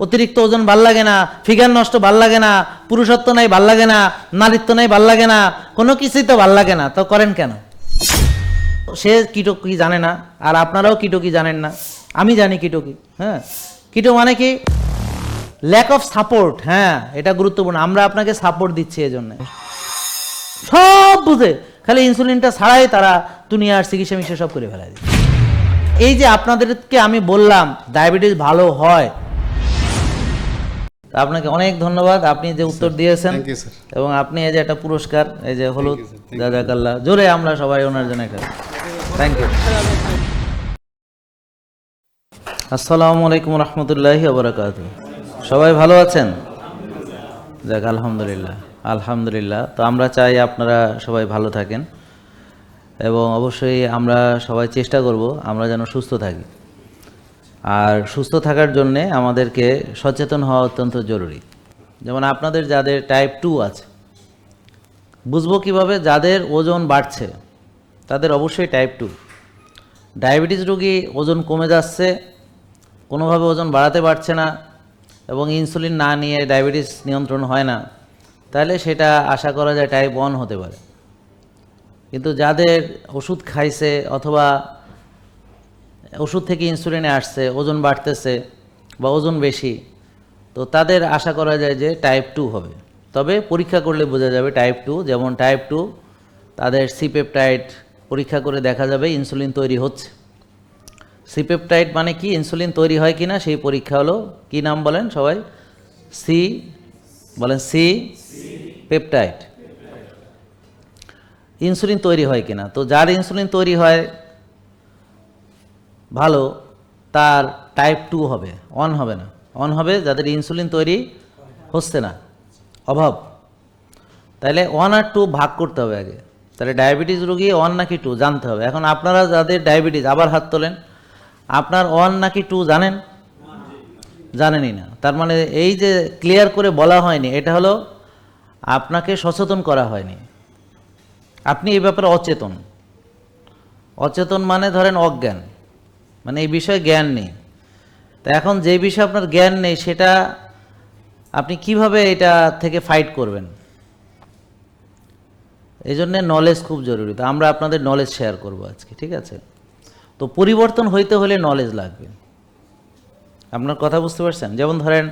অতিরিক্ত ওজন ভাল লাগে না, ফিগার নষ্ট ভাল লাগে না, পুরুষত্ব নাই ভাল লাগে না, নারীত্ব নাই ভাল লাগে না, কোনো কিছুই তো ভাল লাগে না, তো করেন কেন? সে কিটো কি জানে না, আর আপনারাও কিটো কি জানেন না, আমি জানি কিটো কি। হ্যাঁ, কিটো মানে কি? Lack of support. হ্যাঁ, এটা গুরুত্বপূর্ণ। আমরা আপনাকে সাপোর্ট দিচ্ছি এজন্য। সব বুঝে খালি ইনসুলিনটা ছাড়াই তারা দুনিয়ার চিকিৎসা মিশা সব করে ফেলা দিচ্ছে। এই যে আপনাদেরকে আমি বললাম ডায়াবেটিস ভালো হয়, আপনাকে অনেক ধন্যবাদ, আপনি যে উত্তর দিয়েছেন এবং আপনি এই যে একটা পুরস্কার, এই যে হলুদ, জাযাকাল্লাহ, জোরে আমরা সবাই ওনার জন্য একটা থ্যাংক ইউ। আসসালামু আলাইকুম রহমতুল্লাহি ওয়া বারাকাতুহু। সবাই ভালো আছেন? যাক, আলহামদুলিল্লাহ আলহামদুলিল্লাহ। তো আমরা চাই আপনারা সবাই ভালো থাকেন এবং অবশ্যই আমরা সবাই চেষ্টা করব আমরা যেন সুস্থ থাকি। আর সুস্থ থাকার জন্যে আমাদেরকে সচেতন হওয়া অত্যন্ত জরুরি। যেমন আপনাদের যাদের টাইপ 2 আছে, বুঝবো কিভাবে? যাদের ওজন বাড়ছে তাদের অবশ্যই টাইপ 2। ডায়াবেটিস রোগী ওজন কমে যাচ্ছে, কোনোভাবে ওজন বাড়াতে পারছে না এবং ইনসুলিন না নিয়ে ডায়াবেটিস নিয়ন্ত্রণ হয় না, তাহলে সেটা আশা করা যায় টাইপ 1 হতে পারে। কিন্তু যাদের ওষুধ খাইছে অথবা ওষুধ থেকে ইনসুলিনে আসছে, ওজন বাড়তেছে বা ওজন বেশি, তো তাদের আশা করা যায় যে টাইপ 2 হবে। তবে পরীক্ষা করলে বোঝা যাবে টাইপ 2। যেমন টাইপ 2 তাদের সিপেপটাইড পরীক্ষা করে দেখা যাবে ইনসুলিন তৈরি হচ্ছে। সিপেপটাইড মানে কি? ইনসুলিন তৈরি হয় কিনা সেই পরীক্ষা হলো। কি নাম বলেন সবাই? বলেন সি পেপটাইড। ইনসুলিন তৈরি হয় কিনা। তো যার ইনসুলিন তৈরি হয় ভালো, তার টাইপ 2 হবে, 1 হবে না। 1 হবে যাদের ইনসুলিন তৈরি হচ্ছে না, অভাব। তাহলে 1 আর 2 ভাগ করতে হবে আগে। তাহলে ডায়াবেটিস রোগী 1 নাকি 2 জানতে হবে। এখন আপনারা যাদের ডায়াবেটিস, আবার হাত তোলেন, আপনার 1 নাকি 2 জানেন? জানেনই না। তার মানে এই যে ক্লিয়ার করে বলা হয়নি, এটা হলো আপনাকে সচেতন করা হয়নি। আপনি এই ব্যাপারে অচেতন। অচেতন মানে ধরেন অজ্ঞান, মানে এই বিষয়ে জ্ঞান নেই। তা এখন যে বিষয়ে আপনার জ্ঞান নেই, সেটা আপনি কিভাবে এটা থেকে ফাইট করবেন? এই জন্যে নলেজ খুব জরুরি। তো আমরা আপনাদের নলেজ শেয়ার করব আজকে, ঠিক আছে? তো পরিবর্তন হইতে হলে নলেজ লাগবে। আপনার কথা বুঝতে পারছেন? যেমন ধরেন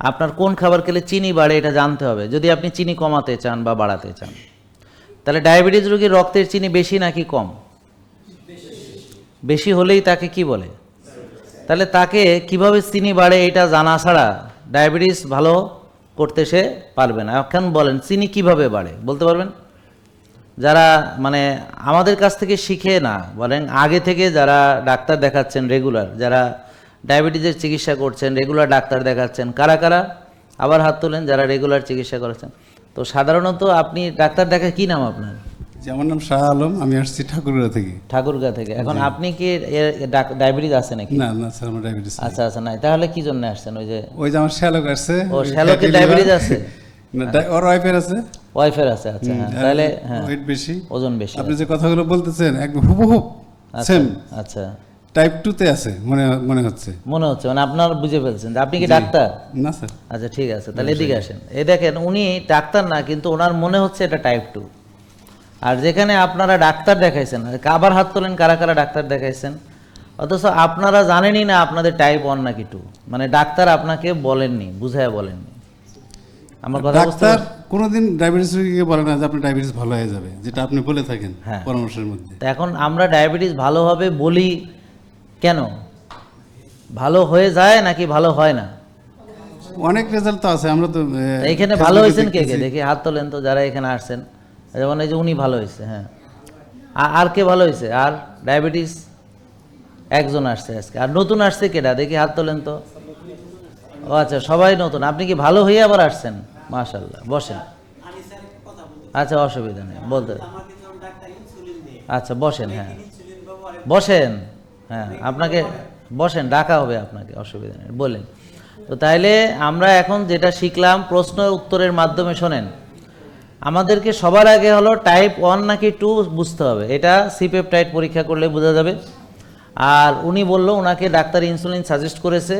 আপনার কোন খাবার খেলে চিনি বাড়ে এটা জানতে হবে, যদি আপনি চিনি কমাতে চান বা বাড়াতে চান। তাহলে ডায়াবেটিস রোগীর রক্তের চিনি বেশি নাকি কম? বেশি হলেই তাকে কি বলে? তাহলে তাকে কিভাবে চিনি বাড়ে এটা জানা ছাড়া ডায়াবেটিস ভালো করতে সে পারবে না। এখন বলেন চিনি কিভাবে বাড়ে, বলতে পারবেন? যারা মানে আমাদের কাছ থেকে শিখে না, বলেন আগে থেকে যারা ডাক্তার দেখাচ্ছেন রেগুলার, যারা ডায়াবেটিসের চিকিৎসা করছেন, রেগুলার ডাক্তার দেখাচ্ছেন, কারা কারা? আবার হাত তোলেন যারা রেগুলার চিকিৎসা করেছেন। তো সাধারণত আপনি ডাক্তার দেখা, কি নাম আপনার? আমার নাম শাহ আলম, আমি আসছি ঠাকুরগাঁ থেকে। ঠাকুরগাঁ থেকে। এখন আপনি কি ডায়াবেটিস আছে নাকি? না না স্যার, আমার ডায়াবেটিস আচ্ছা আচ্ছা, নাই। তাহলে কি জন্য আসছেন? ওই যে আমার শ্যালক আসছে। ও, শ্যালকের ডায়াবেটিস আছে? না, ওর ওয়াইফের আছে। ওয়াইফের আছে, আচ্ছা। হ্যাঁ, তাহলে হ্যাঁ, ওয়েট বেশি, ওজন বেশি। আপনি যে কথাগুলো বলতেছেন একদম হুবহু সেম। আচ্ছা, টাইপ 2 তে আছে মনে হচ্ছে। মানে আপনার বুঝে ফেলছেন। আপনি কি ডাক্তার? না স্যার। আচ্ছা, ঠিক আছে, তাহলে এদিকে আসেন। এই দেখেন, উনি ডাক্তার না, কিন্তু ওনার মনে হচ্ছে এটা টাইপ 2। আর যেখানে আপনারা ডাক্তার দেখাইছেন, আবার হাত তোলেন কারা কারা ডাক্তার দেখাইছেন, অথচ আপনারা জানেনই না আপনাদের টাইপ 1 নাকি 2। মানে ডাক্তার আপনাকে বলেননি, বুঝায় বলেননি। আমার কথা ডাক্তার কোনোদিন ডায়াবেটিস রোগীকে বলে না যে আপনার ডায়াবেটিস ভালো হয়ে যাবে, যেটা আপনি বলে থাকেন পরামর্শের মধ্যে। এখন আমরা ডায়াবেটিস ভালো হবে বলি কেন? ভালো হয়ে যায় নাকি ভালো হয় না? অনেক রেজাল্ট তো আছে। আমরা তো এখানে ভালো হয়েছেন কে কে দেখি হাত তোলেন তো, যারা এখানে আসছেন। যেমন এই যে উনি ভালো হয়েছে, হ্যাঁ। আর কে ভালো হয়েছে? আর ডায়াবেটিস একজন আসছে আজকে। আর নতুন আসছে কেটা দেখি হাত তোলেন তো। ও আচ্ছা, সবাই নতুন। আপনি কি ভালো হয়ে আবার আসছেন? মাশাআল্লাহ, বসেন। আচ্ছা, অসুবিধা নেই, বলতে। আচ্ছা, বসেন। হ্যাঁ, বসেন। হ্যাঁ, আপনাকে বসেন, ডাকা হবে আপনাকে, অসুবিধা নেই, বলেন। তো তাইলে আমরা এখন যেটা শিখলাম প্রশ্ন উত্তরের মাধ্যমে, শোনেন, আমাদেরকে সবার আগে হলো টাইপ 1 নাকি 2 বুঝতে হবে। এটা সিপেপটাইড পরীক্ষা করলে বোঝা যাবে। আর উনি বললো ওনাকে ডাক্তার ইনসুলিন সাজেস্ট করেছে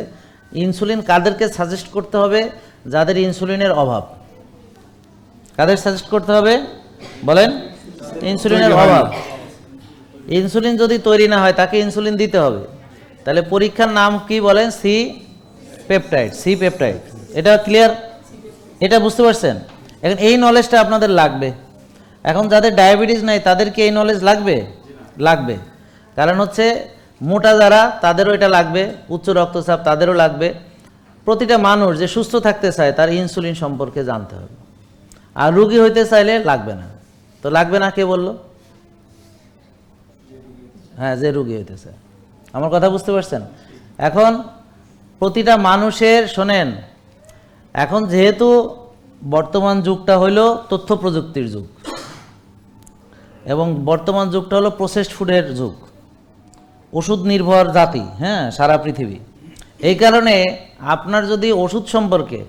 ইনসুলিন কাদেরকে সাজেস্ট করতে হবে? যাদের ইনসুলিনের অভাব। কাদের সাজেস্ট করতে হবে বলেন? ইনসুলিনের অভাব। ইনসুলিন যদি তৈরি না হয় তাকে ইনসুলিন দিতে হবে। তাহলে পরীক্ষার নাম কি বলেন? C peptide. এটা ক্লিয়ার? এটা বুঝতে পারছেন? এখন এই নলেজটা আপনাদের লাগবে। এখন যাদের ডায়াবেটিস নাই তাদের কি এই নলেজ লাগবে? কারণ হচ্ছে মোটা যারা তাদেরও এটা লাগবে, উচ্চ রক্তচাপ তাদেরও লাগবে। প্রতিটা মানুষ যে সুস্থ থাকতে চায় তার ইনসুলিন সম্পর্কে জানতে হবে। আর রোগী হইতে চাইলে লাগবে না। তো লাগবে না কে বলল? হ্যাঁ, যে রোগী হইতে চায়। আমার কথা বুঝতে পারছেন? এখন প্রতিটা মানুষের, শোনেন, এখন যেহেতু বর্তমান যুগটা হইল তথ্য প্রযুক্তির যুগ এবং বর্তমান যুগটা হলো প্রসেসড ফুডের যুগ, ওষুধ নির্ভর জাতি, হ্যাঁ, সারা পৃথিবী। এই কারণে আপনার যদি ওষুধ সম্পর্কে,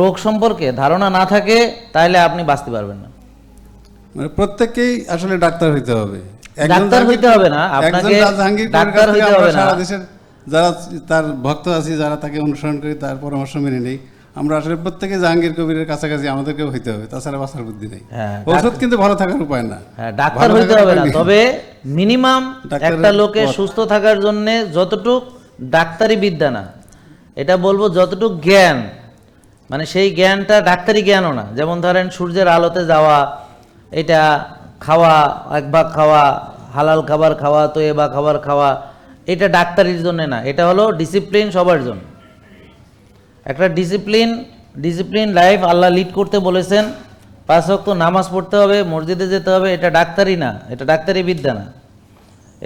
রোগ সম্পর্কে ধারণা না থাকে তাহলে আপনি বাঁচতে পারবেন না। মানে প্রত্যেককেই আসলে ডাক্তার হইতে হবে। ডাক্তার হইতে হবে না, আপনাকে ডাক্তার হইতে হবে না। সারা দেশের যারা তার ভক্ত আছি, যারা তাকে অনুসরণ করি, তার পরামর্শ মেনে নেই, আমরা আসলে প্রত্যেকে জাহাঙ্গীর কবিরের কাছাকাছি আমাদেরকেও হইতে হবে, তাছাড়া বাঁচার বুদ্ধি নেই। ওষুধ কিন্তু ভালো থাকার উপায় না। হ্যাঁ, ডাক্তার হইতে হবে না, তবে মিনিমাম একটা লোকের সুস্থ থাকার জন্য যতটুক ডাক্তারি বিদ্যা না, এটা বলবো যতটুক জ্ঞান, মানে সেই জ্ঞানটা ডাক্তারি জ্ঞানও না। যেমন ধরেন সূর্যের আলোতে যাওয়া, এটা খাওয়া, এক ভাগ খাওয়া, হালাল খাবার খাওয়া, তৈবা খাবার খাওয়া, এটা ডাক্তারির জন্য না, এটা হলো ডিসিপ্লিন সবার জন্য। একটা ডিসিপ্লিন লাইফ আল্লাহ লিড করতে বলেছেন। 5 ওয়াক্ত নামাজ পড়তে হবে, মসজিদে যেতে হবে, এটা ডাক্তারি না, এটা ডাক্তারি বিদ্যা না।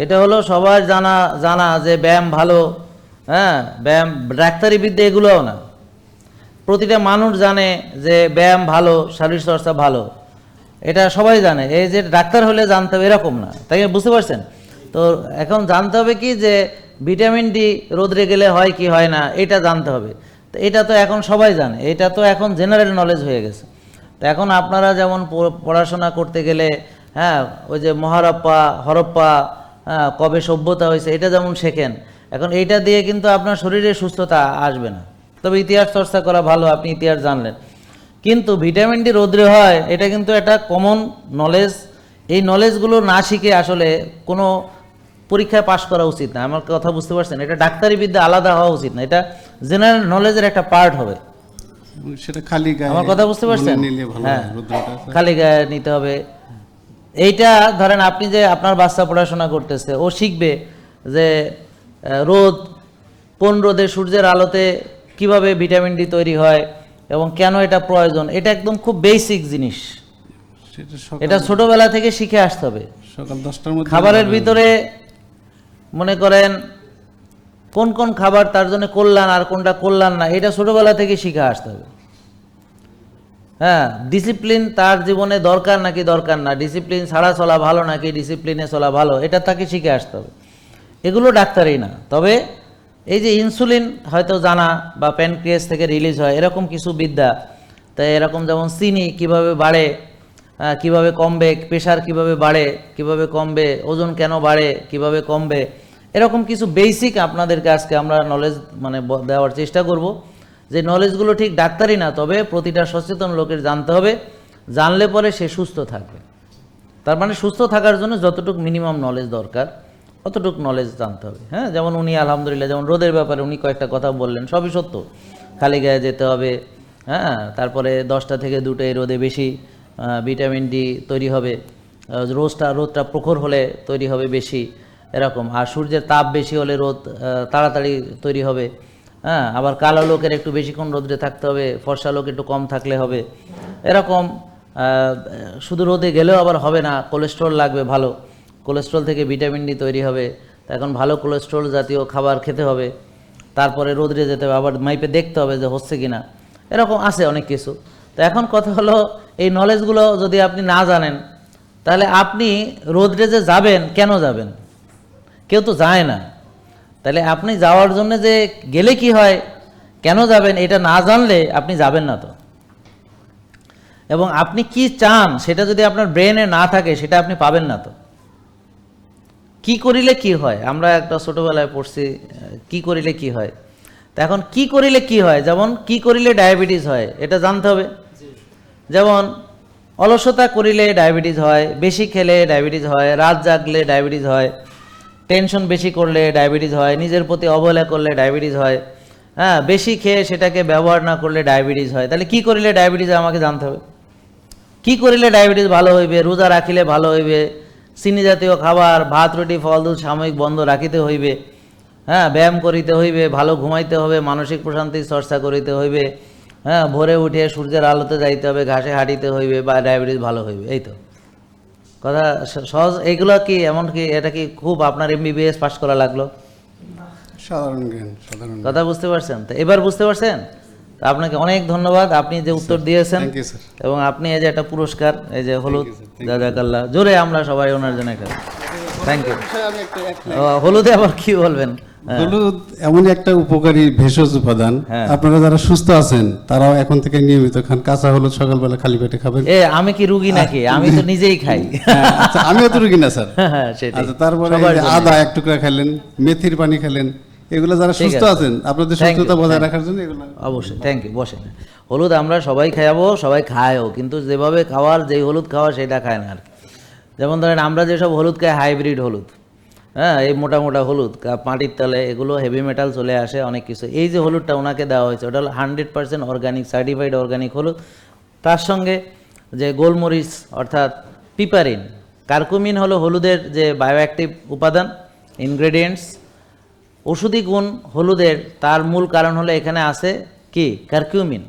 এটা হলো সবার জানা যে ব্যায়াম ভালো, হ্যাঁ, ব্যায়াম ডাক্তারি বিদ্যা এগুলোও না। প্রতিটা মানুষ জানে যে ব্যায়াম ভালো, শরীরচর্চা ভালো, এটা সবাই জানে। এই যে ডাক্তার হলে জানতে হবে এরকম না, তাই বুঝতে পারছেন? তো এখন জানতে হবে কি যে ভিটামিন ডি রোদরে গেলে হয় কি হয় না, এটা জানতে হবে। তো এটা তো এখন সবাই জানে, এটা তো এখন জেনারেল নলেজ হয়ে গেছে। তো এখন আপনারা যেমন পড়াশোনা করতে গেলে, হ্যাঁ, ওই যে হরপ্পা, হ্যাঁ, কবে সভ্যতা হয়েছে, এটা যেমন শেখেন, এখন এইটা দিয়ে কিন্তু আপনার শরীরে সুস্থতা আসবে না। তবে ইতিহাস চর্চা করা ভালো, আপনি ইতিহাস জানলেন। কিন্তু ভিটামিন ডি রোদ্রে হয়, এটা কিন্তু একটা কমন নলেজ। এই নলেজগুলো না শিখে আসলে কোনো পরীক্ষায় পাশ করা উচিত না। আমার কথা বুঝতে পারছেন? এটা ডাক্তারি বিদ্যা আলাদা হওয়া উচিত না, এটা জেনারেল নলেজের একটা পার্ট হবে। সেটা খালি গায়ে, আমার কথা বুঝতে পারছেন? হ্যাঁ, খালি গায়ে নিতে হবে। এইটা ধরেন আপনি যে আপনার বাচ্চা পড়াশোনা করতেছে, ও শিখবে যে কোন রোদে, সূর্যের আলোতে কিভাবে ভিটামিন ডি তৈরি হয় এবং কেন এটা প্রয়োজন, এটা একদম খুব বেসিক জিনিস। এটা ছোটবেলা থেকে শিখে আসতে হবে। সকাল 10টার মধ্যে খাবারের ভিতরে মনে করেন কোন কোন খাবার তার জন্য কল্যাণ আর কোনটা কল্যাণ না, এটা ছোটবেলা থেকে শিখে আসতে হবে। হ্যাঁ, ডিসিপ্লিন তার জীবনে দরকার নাকি দরকার না, ডিসিপ্লিন ছাড়া চলা ভালো নাকি ডিসিপ্লিনে চলা ভালো, এটা তাকে শিখে আসতে হবে। এগুলো ডাক্তারই না। তবে এই যে ইনসুলিন হয়তো জানা বা প্যানক্রিয়াস থেকে রিলিজ হয়, এরকম কিছু বিদ্যা, তাই এরকম যেমন চিনি কিভাবে বাড়ে, কিভাবে কমবে, প্রেশার কিভাবে বাড়ে, কিভাবে কমবে, ওজন কেন বাড়ে, কিভাবে কমবে, এরকম কিছু বেসিক আপনাদেরকে আজকে আমরা নলেজ মানে দেওয়ার চেষ্টা করব। যে নলেজগুলো ঠিক ডাক্তারি না, তবে প্রতিটা সচেতন লোকের জানতে হবে, জানলে পরে সে সুস্থ থাকবে। তার মানে সুস্থ থাকার জন্য যতটুকু মিনিমাম নলেজ দরকার অতটুকু নলেজ জানতে হবে। হ্যাঁ, যেমন উনি আলহামদুলিল্লাহ, যেমন রোদের ব্যাপারে উনি কয়েকটা কথা বললেন, সবই সত্য। খালি গায়ে যেতে হবে, হ্যাঁ, তারপরে 10টা থেকে 2টা এই রোদে বেশি ভিটামিন ডি তৈরি হবে, রোদটা প্রখর হলে তৈরি হবে বেশি, এরকম। আর সূর্যের তাপ বেশি হলে রোদ তাড়াতাড়ি তৈরি হবে। হ্যাঁ, আবার কালো লোকের একটু বেশিক্ষণ রোদে থাকতে হবে, ফর্সা লোক একটু কম থাকলে হবে, এরকম। শুধু রোদে গেলেও আবার হবে না, কোলেস্ট্রল লাগবে ভালো, কোলেস্ট্রল থেকে ভিটামিন ডি তৈরি হবে। এখন ভালো কোলেস্ট্রল জাতীয় খাবার খেতে হবে, তারপরে রোদে যেতে হবে, আবার মাইপে দেখতে হবে যে হচ্ছে কি না, এরকম আছে অনেক কিছু। তো এখন কথা হলো, এই নলেজগুলো যদি আপনি না জানেন তাহলে আপনি রোদে যে যাবেন, কেন যাবেন? কেউ তো যায় না। তাহলে আপনি যাওয়ার জন্য যে গেলে কি হয়, কেন যাবেন, এটা না জানলে আপনি যাবেন না তো। এবং আপনি কি চান সেটা যদি আপনার ব্রেনে না থাকে, সেটা আপনি পাবেন না তো। কি করিলে কি হয়, আমরা একটা ছোটবেলায় পড়ছি, কি করিলে কি হয়। তো এখন কি করিলে কি হয়, যেমন কি করিলে ডায়াবেটিস হয় এটা জানতে হবে। যেমন অলসতা করিলে ডায়াবেটিস হয়, বেশি খেলে ডায়াবেটিস হয়, রাত জাগলে ডায়াবেটিস হয়, টেনশন বেশি করলে ডায়াবেটিস হয়, নিজের প্রতি অবহেলা করলে ডায়াবেটিস হয়, হ্যাঁ, বেশি খেয়ে সেটাকে ব্যবহার না করলে ডায়াবেটিস হয়। তাহলে কি করিলে ডায়াবেটিস আমাকে জানতে হবে। কি করিলে ডায়াবেটিস ভালো হইবে, রোজা রাখিলে ভালো হইবে, চিনি জাতীয় খাবার, ভাত রুটি ফল দুধ সাময়িক বন্ধ রাখিতে হইবে, হ্যাঁ, ব্যায়াম করিতে হইবে, ভালো ঘুমাইতে হবে, মানসিক প্রশান্তির চর্চা করিতে হইবে, হ্যাঁ, ভোরে উঠে সূর্যের আলোতে যাইতে হবে, ঘাসে হাঁটিতে হইবে, বা ডায়াবেটিস ভালো হইবে। এই তো কথা সহজ। এইগুলো কি এমন কি এটা কি খুব আপনার MBBS পাস করা লাগলো? সাধারণ জ্ঞান, সাধারণ কথা বুঝতে পারছেন? তো এবার বুঝতে পারছেন? তো আপনাকে অনেক ধন্যবাদ, আপনি যে উত্তর দিয়েছেন, থ্যাংক ইউ স্যার। এবং আপনি এই যে একটা পুরস্কার, এই যে হলুদ, Thank you, sir. Thank জাজাকাল্লাহ, জোরে আমরা সবাই ওনার জন্য একটা থ্যাংক ইউ। আমি একটা হলুদে আবার কি বলবেন? হ্যাঁ। হলুদ এমনই একটা উপকারী ভেষজ উপাদান, হ্যাঁ। আপনারা যারা সুস্থ আছেন তারাও এখন থেকে নিয়মিত খান। কাঁচা হলুদ সকালবেলা খালি পেটে খাবেন। আমি কি রুগী নাকি? আমি তো নিজেই খাই। হ্যাঁ, আচ্ছা, আমিও তো রুগী না স্যার। হ্যাঁ, সেটাই। আচ্ছা, তারপরে সবার এই যে জন্য। আদা এক টুকরা খেলেন, মেথির পানি খেলেন, এগুলো যারা ঠিক সুস্থ আছে। আছেন আপনাদের Thank you, সুস্থতা বজায় thank you. রাখার জন্য এগুলো অবশ্যই, থ্যাংক ইউ। বসেন। হলুদ আমরা সবাই খাওয়াবো, সবাই খায়ও, কিন্তু যেভাবে খাওয়ার, যেই হলুদ খাওয়া সেটা খায় না আর কি। যেমন ধরেন আমরা যেসব হলুদ খাই, হাইব্রিড হলুদ, হ্যাঁ, এই মোটা মোটা হলুদ, মাটির তলে, এগুলো হেভি মেটাল চলে আসে অনেক কিছু। এই যে হলুদটা ওনাকে দেওয়া হয়েছে, ওটা হলো 100% অর্গানিক, সার্টিফাইড অর্গানিক হলুদ। তার সঙ্গে যে গোলমরিচ অর্থাৎ পিপারিন, কার্কুমিন হলো হলুদের যে বায়োঅ্যাক্টিভ উপাদান, ইনগ্রেডিয়েন্টস। ওষুধি গুণ হলুদের, তার মূল কারণ হলো এখানে আছে কি, কার্কিউমিন।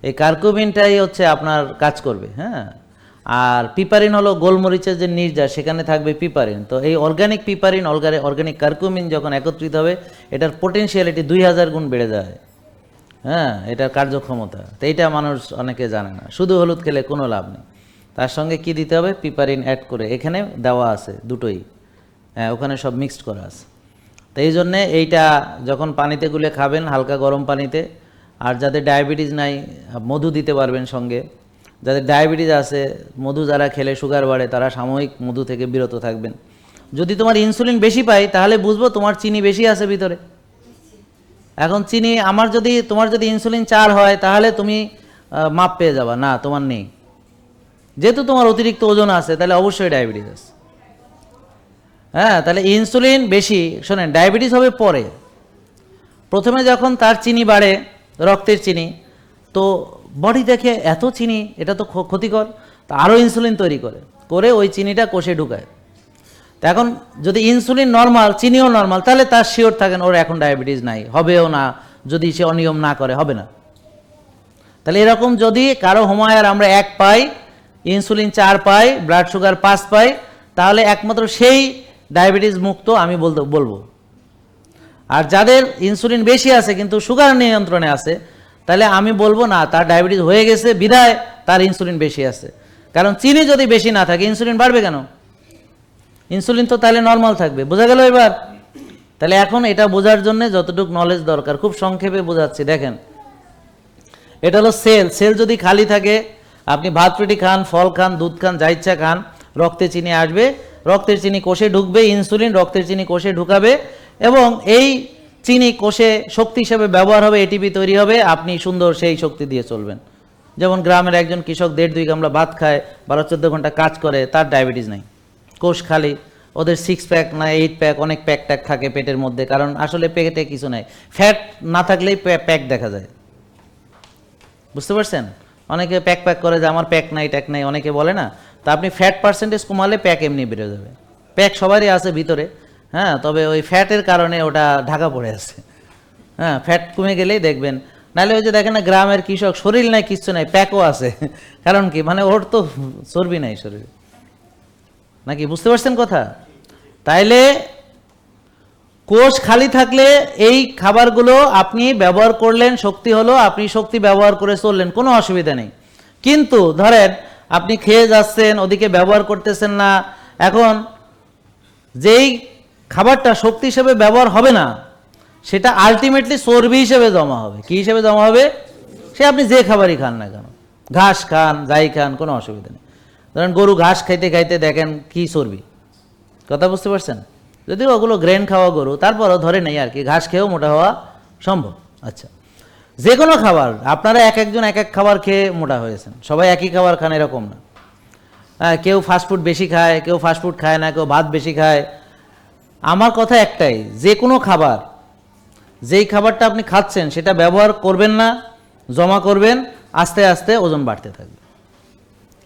এই কার্কিউমিনটাই হচ্ছে আপনার কাজ করবে, হ্যাঁ। আর পিপারিন হলো গোলমরিচের যে নির্যাস, সেখানে থাকবে পিপারিন। তো এই অর্গানিক পিপারিন, অর্গানিক কার্কিউমিন যখন একত্রিত হবে, এটার পোটেনশিয়ালিটি 2000 গুণ বেড়ে যায়, হ্যাঁ, এটার কার্যক্ষমতা। তো এইটা মানুষ অনেকে জানে না। শুধু হলুদ খেলে কোনো লাভ নেই, তার সঙ্গে কি দিতে হবে, পিপারিন অ্যাড করে। এখানে দেওয়া আছে দুটোই, হ্যাঁ, ওখানে সব মিক্সড করা আছে। তো এই জন্যে এইটা যখন পানিতে গুলে খাবেন, হালকা গরম পানিতে। আর যাদের ডায়াবেটিস নাই, মধু দিতে পারবেন সঙ্গে। যাদের ডায়াবেটিস আছে, মধু যারা খেলে সুগার বাড়ে, তারা সাময়িক মধু থেকে বিরত থাকবেন। যদি তোমার ইনসুলিন বেশি পাই, তাহলে বুঝবো তোমার চিনি বেশি আছে ভিতরে। এখন চিনি তোমার যদি ইনসুলিন 4 হয়, তাহলে তুমি মাপ পেয়ে যাবা, না তোমার নেই। যেহেতু তোমার অতিরিক্ত ওজন আছে, তাহলে অবশ্যই ডায়াবেটিস আছে। হ্যাঁ, তাহলে ইনসুলিন বেশি, শোনেন, ডায়াবেটিস হবে পরে। প্রথমে যখন তার চিনি বাড়ে, রক্তের চিনি, তো বডি দেখে এত চিনি, এটা তো ক্ষতিকর, তো আরও ইনসুলিন তৈরি করে ওই চিনিটা কোষে ঢুকায়। তো এখন যদি ইনসুলিন নর্মাল, চিনিও নর্মাল, তাহলে তার শিওর থাকেন ওর এখন ডায়াবেটিস নাই, হবেও না। যদি সে অনিয়ম না করে, হবে না। তাহলে এরকম যদি কারো হোমায়ার আমরা 1 পাই, ইনসুলিন 4 পাই, ব্লাড সুগার 5 পাই, তাহলে একমাত্র সেই ডায়াবেটিস মুক্ত আমি বলবো। আর যাদের ইনসুলিন বেশি আছে কিন্তু সুগার নিয়ন্ত্রণে আছে, তাহলে আমি বলবো না, তার ডায়াবেটিস হয়ে গেছে বিধায় তার ইনসুলিন বেশি আছে। কারণ চিনি যদি বেশি না থাকে, ইনসুলিন বাড়বে কেন? ইনসুলিন তো তাহলে নর্মাল থাকবে। বোঝা গেল এবার? তাহলে এখন এটা বোঝার জন্য যতটুকু নলেজ দরকার, খুব সংক্ষেপে বোঝাচ্ছি। দেখেন, এটা হলো সেল যদি খালি থাকে, আপনি ভাত রুটি খান, ফল খান, দুধ খান, যা ইচ্ছা খান, রক্তে চিনি আসবে, রক্তের চিনি কোষে ঢুকবে, ইনসুলিন রক্তের চিনি কোষে ঢুকাবে, এবং এই চিনি কোষে শক্তি হিসেবে ব্যবহার হবে, এটিপি তৈরি হবে, আপনি সুন্দর সেই শক্তি দিয়ে চলবেন। যেমন গ্রামের একজন কৃষক 1.5-2 গামলা ভাত খায়, 12-14 ঘন্টা কাজ করে, তার ডায়াবেটিস নাই, কোষ খালি। ওদের 6 প্যাক না 8 প্যাক, অনেক প্যাক ট্যাক থাকে পেটের মধ্যে, কারণ আসলে পেটে কিছু নাই। ফ্যাট না থাকলেই প্যাক দেখা যায়, বুঝতে পারছেন? অনেকে প্যাক করে যে আমার প্যাক নাই, ট্যাক নাই, অনেকে বলে না। তা আপনি ফ্যাট পার্সেন্টেজ কমালে প্যাক এমনি বেড়ে যাবে। প্যাক সবারই আছে ভিতরে, হ্যাঁ, তবে ওই ফ্যাটের কারণে ওটা ঢাকা পড়ে আছে। হ্যাঁ, ফ্যাট কমে গেলেই দেখবেন। নাহলে ওই যে দেখেন না, গ্রামের কৃষক শরীর নাই, কিচ্ছু নাই, প্যাকও আছে। কারণ কি, মানে ওর তো চর্বি নাই শরীরে, নাকি? বুঝতে পারছেন কথা? তাইলে কোষ খালি থাকলে এই খাবারগুলো আপনি ব্যবহার করলেন, শক্তি হলো, আপনি শক্তি ব্যবহার করে চললেন, কোনো অসুবিধা নেই। কিন্তু ধরেন আপনি খেয়ে যাচ্ছেন, ওদিকে ব্যবহার করতেছেন না, এখন যেই খাবারটা শক্তি হিসেবে ব্যবহার হবে না, সেটা আলটিমেটলি চর্বি হিসেবে জমা হবে। কি হিসেবে জমা হবে? সে আপনি যে খাবারই খান না কেন, ঘাস খান, যাই খান, কোনো অসুবিধা নেই। ধরেন গরু ঘাস খাইতে খাইতে দেখেন কি চর্বি, কথা বুঝতে পারছেন? যদিও ওগুলো গ্রেন খাওয়া গরু, তারপরও ধরে নেই আর কি, ঘাস খেয়েও মোটা হওয়া সম্ভব। আচ্ছা, যে কোনো খাবার, আপনারা এক একজন এক এক খাবার খেয়ে মোটা হয়েছেন, সবাই একই খাবার খান এরকম না। হ্যাঁ, কেউ ফাস্টফুড বেশি খায়, কেউ ফাস্টফুড খায় না, কেউ ভাত বেশি খায়। আমার কথা একটাই, যে কোনো খাবার, যেই খাবারটা আপনি খাচ্ছেন সেটা ব্যবহার করবেন না, জমা করবেন, আস্তে আস্তে ওজন বাড়তে থাকবে।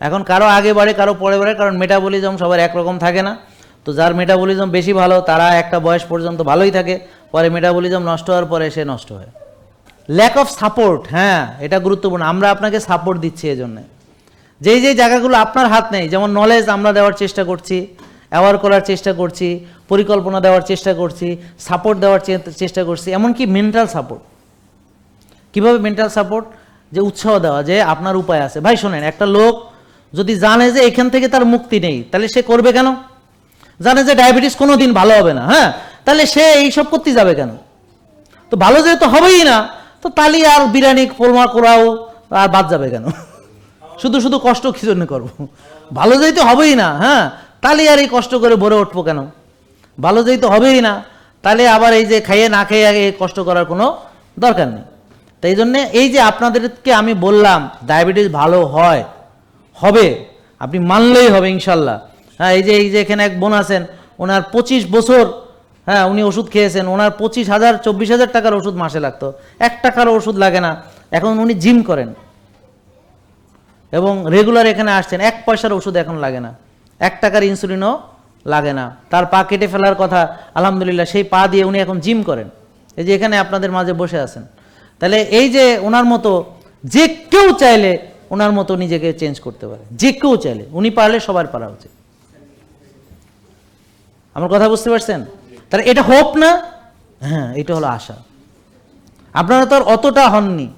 এখন কারো আগে বাড়ে, কারো পরে বাড়ে, কারণ মেটাবলিজম সবার একরকম থাকে না। তো যার মেটাবলিজম বেশি ভালো তারা একটা বয়স পর্যন্ত ভালোই থাকে, পরে মেটাবলিজম নষ্ট হওয়ার পরে সে নষ্ট হয়। ল্যাক অফ সাপোর্ট, হ্যাঁ এটা গুরুত্বপূর্ণ। আমরা আপনাকে সাপোর্ট দিচ্ছি এই জন্যে, যেই জায়গাগুলো আপনার হাত নেই, যেমন নলেজ আমরা দেওয়ার চেষ্টা করছি, অ্যাওয়ার করার চেষ্টা করছি, পরিকল্পনা দেওয়ার চেষ্টা করছি, সাপোর্ট দেওয়ার চেষ্টা করছি, এমনকি মেন্টাল সাপোর্ট। কীভাবে মেন্টাল সাপোর্ট? যে উৎসাহ দেওয়া, যে আপনার উপায় আছে। ভাই শোনেন, একটা লোক যদি জানে যে এখান থেকে তার মুক্তি নেই, তাহলে সে করবে কেন? জানে যে ডায়াবেটিস কোনো দিন ভালো হবে না, হ্যাঁ, তাহলে সে এইসব করতে যাবে কেন? তো ভালো যেহেতু হবেই না, তো তাহলে আর বিরিয়ানি পোলমা করাও আর বাদ যাবে কেন? শুধু শুধু কষ্ট কি জন্য করবো? ভালো যেহেতু হবেই না, হ্যাঁ, তাহলে আর এই কষ্ট করে ভরে উঠবো কেন? ভালো যেহেতু হবেই না, তাহলে আবার এই যে খাইয়ে না খেয়ে এই কষ্ট করার কোনো দরকার নেই। তাই জন্যে এই যে আপনাদেরকে আমি বললাম ডায়াবেটিস ভালো হয়, হবে, আপনি মানলেই হবে ইনশাল্লাহ। হ্যাঁ, এই যে এখানে এক বোন আছেন, ওনার 25 বছর, হ্যাঁ, উনি ওষুধ খেয়েছেন, ওনার 25,000 24,000 টাকার ওষুধ মাসে লাগতো, 1 টাকারও ওষুধ লাগে না। এখন উনি জিম করেন এবং রেগুলার এখানে আসছেন, 1 পয়সার ওষুধ এখন লাগে না, 1 টাকার ইনসুলিনও লাগে না। তার পা কেটে ফেলার কথা, আলহামদুলিল্লাহ সেই পা দিয়ে উনি এখন জিম করেন, এই যে এখানে আপনাদের মাঝে বসে আছেন। তাহলে এই যে ওনার মতো যে কেউ চাইলে ওনার মতো নিজেকে চেঞ্জ করতে পারে, যে কেউ চাইলে, উনি পারলে সবার পারা উচিত। আমার কথা বুঝতে পারছেন? তাহলে এটা হোপ না? হ্যাঁ, এটা হলো আশা। আপনারা তো আর অতটা হননি।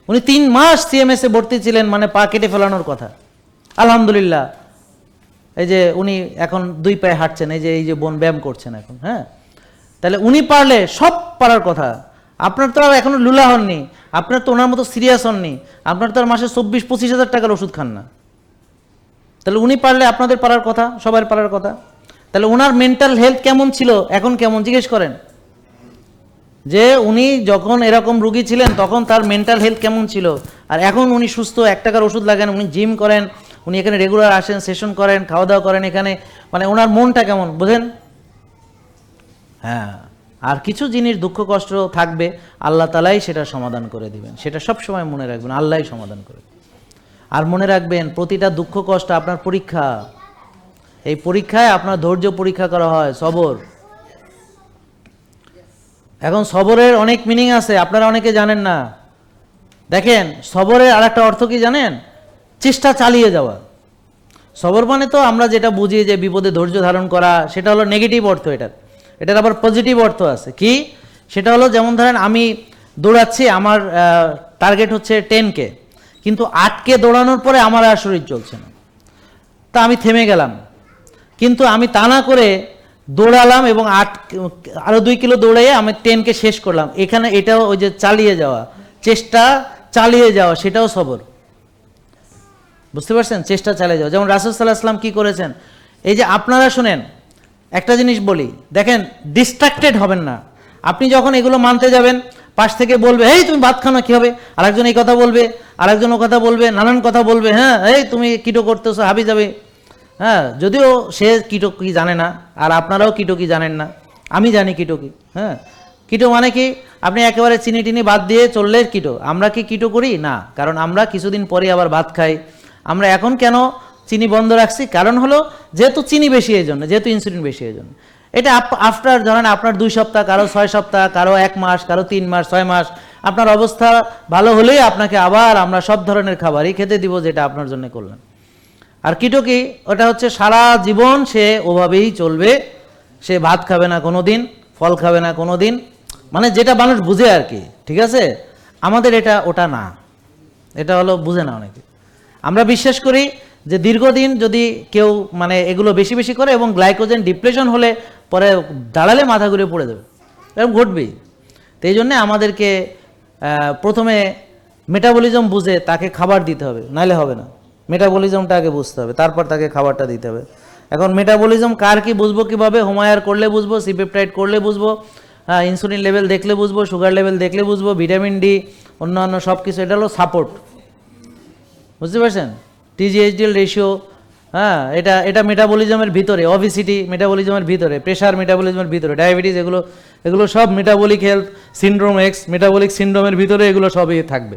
উনি 3 মাস সিএমএসে ভর্তি ছিলেন, মানে পা কেটে ফেলানোর কথা, আলহামদুলিল্লাহ এই যে উনি এখন 2 পায়ে হাঁটছেন, এই যে বোন ব্যায়াম করছেন এখন। হ্যাঁ, তাহলে উনি পারলে সব পারার কথা। আপনার তো আর এখনো লুলা হননি, আপনার তো ওনার মতো সিরিয়াস হননি, আপনার তো আর মাসে 24-25 হাজার টাকার ওষুধ খান না। তাহলে উনি পারলে আপনাদের পারার কথা, সবার পারার কথা। তাহলে ওনার মেন্টাল হেলথ কেমন ছিল, এখন কেমন জিজ্ঞেস করেন। যে উনি যখন এরকম রুগী ছিলেন তখন তার মেন্টাল হেলথ কেমন ছিল, আর এখন উনি সুস্থ, 1 টাকার ওষুধ লাগেন, উনি জিম করেন, উনি এখানে রেগুলার আসেন, সেশন করেন, খাওয়া দাওয়া করেন এখানে, মানে ওনার মনটা কেমন বোঝেন? হ্যাঁ, আর কিছু জিনিস দুঃখ কষ্ট থাকবে, আল্লাহ তাআলাই সেটা সমাধান করে দিবেন, সেটা সব সময় মনে রাখবেন, আল্লাহই সমাধান করে। আর মনে রাখবেন, প্রতিটা দুঃখ কষ্ট আপনার পরীক্ষা। এই পরীক্ষায় আপনার ধৈর্য পরীক্ষা করা হয়, সবর। এখন সবরের অনেক মিনিং আছে, আপনারা অনেকে জানেন না। দেখেন, সবরের আরেকটা অর্থ কি জানেন? চেষ্টা চালিয়ে যাওয়া। সবর মানে তো আমরা যেটা বুঝি যে বিপদে ধৈর্য ধারণ করা, সেটা হলো নেগেটিভ অর্থ। এটার আবার পজিটিভ অর্থ আছে। কি? সেটা হলো যেমন ধরেন আমি দৌড়াচ্ছি, আমার টার্গেট হচ্ছে 10K, কিন্তু 8K দৌড়ানোর পরে আমার আর শরীর চলছে না, তা আমি থেমে গেলাম। কিন্তু আমি তা না করে দৌড়ালাম এবং আরো 2 কিলো দৌড়াইয়ে আমি 10K শেষ করলাম। এখানে এটাও ওই যে চালিয়ে যাওয়া, চেষ্টা চালিয়ে যাওয়া, সেটাও সবর। বুঝতে পারছেন? চেষ্টা চালিয়ে যাওয়া। যেমন রাসূল সাল্লাল্লাহু আলাইহি ওয়াসাল্লাম কি করেছেন, এই যে আপনারা শুনেন, একটা জিনিস বলি, দেখেন ডিস্ট্রাক্টেড হবেন না। আপনি যখন এগুলো মানতে যাবেন, পাশ থেকে বলবে, এই তুমি ভাত খাও না, কি হবে? আরেকজন এই কথা বলবে, আরেকজন ও কথা বলবে, নানান কথা বলবে। হ্যাঁ, এই তুমি কিটো করতেছো, হাবি যাবে। হ্যাঁ, যদিও সে কিটো কি জানে না, আর আপনারাও কিটো কি জানেন না, আমি জানি কিটো কি। হ্যাঁ, কিটো মানে কি? আপনি একেবারে চিনি টিনি বাদ দিয়ে চললে কিটো। আমরা কি কিটো করি না? কারণ আমরা কিছুদিন পরে আবার ভাত খাই। আমরা এখন কেন চিনি বন্ধ রাখছি? কারণ হলো যেহেতু চিনি বেশি, এই জন্য, যেহেতু ইনসুলিন বেশি, এই জন্য। এটা আফটার ধরেন আপনার 2 সপ্তাহ, কারো 6 সপ্তাহ, কারো 1 মাস, কারো 3 মাস, 6 মাস, আপনার অবস্থা ভালো হলেই আপনাকে আবার আমরা সব ধরনের খাবারই খেতে দিব, যেটা আপনার জন্য করলাম। আর কিটো কি? ওটা হচ্ছে সারা জীবন সে ওভাবেই চলবে, সে ভাত খাবে না কোনো দিন, ফল খাবে না কোনো দিন, মানে যেটা মানুষ বুঝে আর কি। ঠিক আছে? আমাদের এটা ওটা না, এটা হলো বুঝে না অনেকে। আমরা বিশ্বাস করি যে দীর্ঘদিন যদি কেউ মানে এগুলো বেশি বেশি করে এবং গ্লাইকোজেন ডিপ্লেশন হলে পরে দাঁড়ালে মাথা ঘুরে পড়ে যাবে, এরকম ঘটবেই। তো এই জন্যে আমাদেরকে প্রথমে মেটাবলিজম বুঝে তাকে খাবার দিতে হবে, নাহলে হবে না। মেটাবলিজমটা আগে বুঝতে হবে, তারপর তাকে খাবারটা দিতে হবে। এখন মেটাবলিজম কার কি বুঝবো কিভাবে? হোমায়ার করলে বুঝবো, সিপেপটাইড করলে বুঝবো, হ্যাঁ, ইনসুলিন লেভেল দেখলে বুঝবো, সুগার লেভেল দেখলে বুঝবো, ভিটামিন ডি, অন্যান্য সব কিছু, এটা হলো সাপোর্ট। বুঝতে পারছেন? TG/HDL রেশিও, হ্যাঁ, এটা মেটাবলিজমের ভিতরে, অবিসিটি মেটাবলিজমের ভিতরে, প্রেশার মেটাবলিজমের ভিতরে, ডায়াবেটিস, এগুলো সব metabolic health syndrome X, metabolic সিনড্রোমের ভিতরে এগুলো সবই থাকবে।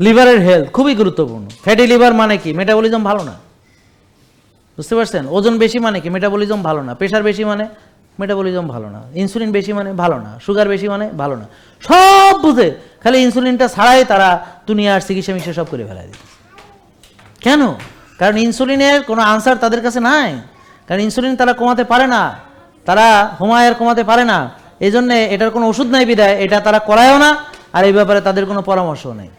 লিভারের হেলথ খুবই গুরুত্বপূর্ণ। ফ্যাটি লিভার মানে কি? মেটাবলিজম ভালো না। বুঝতে পারছেন? ওজন বেশি মানে কি? মেটাবলিজম ভালো না। প্রেশার বেশি মানে মেটাবলিজম ভালো না। ইনসুলিন বেশি মানে ভালো না। সুগার বেশি মানে ভালো না। সব বুঝে খালি ইনসুলিনটা ছাড়াই তারা দুনিয়ার চিকিৎসা মিশে সব করে ফেলা দিচ্ছে। কেন? কারণ ইনসুলিনের কোনো আনসার তাদের কাছে নাই। কারণ ইনসুলিন তারা কমাতে পারে না, তারা হোমায়ার কমাতে পারে না। এই জন্যে এটার কোনো ওষুধ নাই বিদায় এটা তারা করায়ও না, আর এই ব্যাপারে তাদের কোনো পরামর্শও নেই।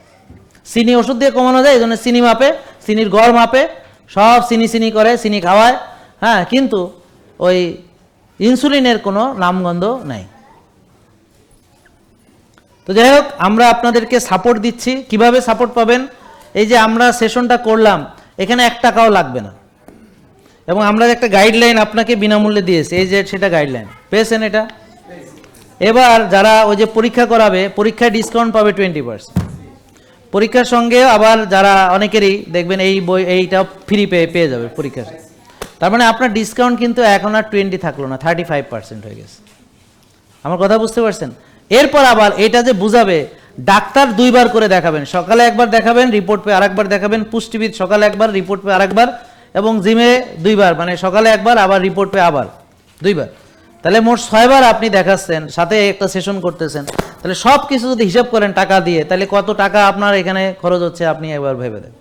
চিনি ওষুধ দিয়ে কমানো যায়, এই জন্য চিনি মাপে, চিনির গড় মাপে, সব চিনি করে, চিনি খাওয়ায়, হ্যাঁ, কিন্তু ওই ইনসুলিনের কোনো নামগন্ধ নাই। তো যাই হোক, আমরা আপনাদেরকে সাপোর্ট দিচ্ছি। কিভাবে সাপোর্ট পাবেন? এই যে আমরা সেশনটা করলাম, এখানে 1 টাকাও লাগবে না, এবং আমরা একটা গাইডলাইন আপনাকে বিনামূল্যে দিয়েছি, এই যে সেটা গাইডলাইন পেয়েছেন এটা। এবার যারা ওই যে পরীক্ষা করাবে, পরীক্ষায় ডিসকাউন্ট পাবে 20%। পরীক্ষার সঙ্গে আবার যারা অনেকেরই দেখবেন এই এইটা ফ্রি পেয়ে যাবে পরীক্ষার। তার মানে আপনার ডিসকাউন্ট কিন্তু এখন আর 20 থাকলো না, 35% হয়ে গেছে। আমার কথা বুঝতে পারছেন? এরপর আবার এটা যে বুঝাবে, ডাক্তার 2 বার করে দেখাবেন, সকালে একবার দেখাবেন, রিপোর্ট পেয়ে আরেকবার দেখাবেন, পুষ্টিবিদ সকালে একবার, রিপোর্ট পেয়ে আরেকবার, এবং জিমে 2 বার, মানে সকালে একবার, আবার রিপোর্ট পেয়ে আবার 2 বার। তাহলে মোট 6 বার আপনি দেখাচ্ছেন, সাথে একটা সেশন করতেছেন। তাহলে সব কিছু যদি হিসাব করেন টাকা দিয়ে, তাহলে কত টাকা আপনার এখানে খরচ হচ্ছে আপনি একবার ভেবে দেন।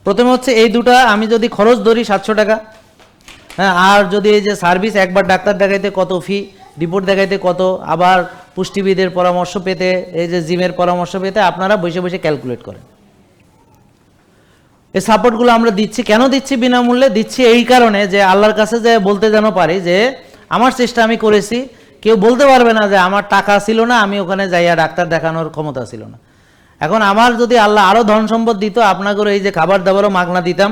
প্রথমে হচ্ছে এই দুটা আমি যদি খরচ ধরি 700 টাকা, হ্যাঁ, আর যদি এই যে সার্ভিস, একবার ডাক্তার দেখাইতে কত ফি, রিপোর্ট দেখাইতে কত, আবার পুষ্টিবিদের পরামর্শ পেতে, এই যে জিমের পরামর্শ পেতে, আপনারা বসে বসে ক্যালকুলেট করেন। এই সাপোর্টগুলো আমরা দিচ্ছি। কেন দিচ্ছি বিনামূল্যে? দিচ্ছি এই কারণে যে আল্লাহর কাছে যে বলতে যেন পারি যে আমার চেষ্টা আমি করেছি। কেউ বলতে পারবে না যে আমার টাকা ছিল না, আমি ওখানে যাইয়া ডাক্তার দেখানোর ক্ষমতা ছিল না। এখন আমার যদি আল্লাহ আরও ধন সম্পদ দিত, আপনাদের এই যে খাবার দাবারও মাগনা দিতাম,